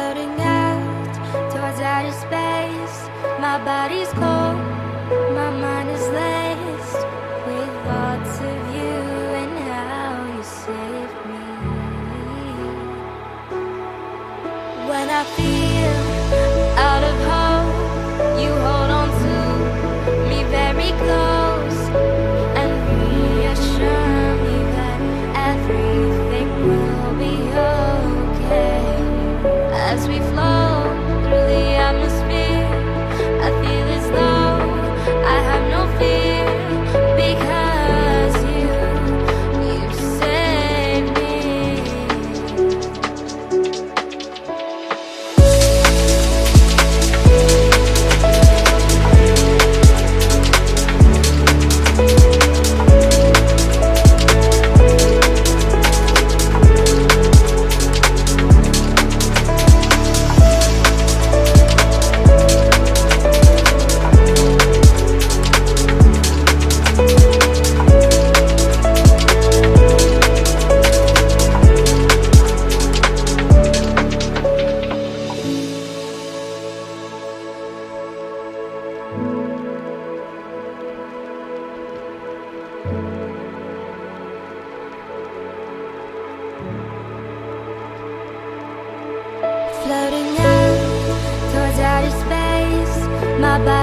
Floating out towards outer space. My body's cold, my mind is laced with thoughts of you and how you saved me. When I feel out of hope, you hold on to me very close and reassure me that everything will be okay. As we float through the atmosphere, I feel as though I have no fear, because you saved me. Floating out towards outer space, my body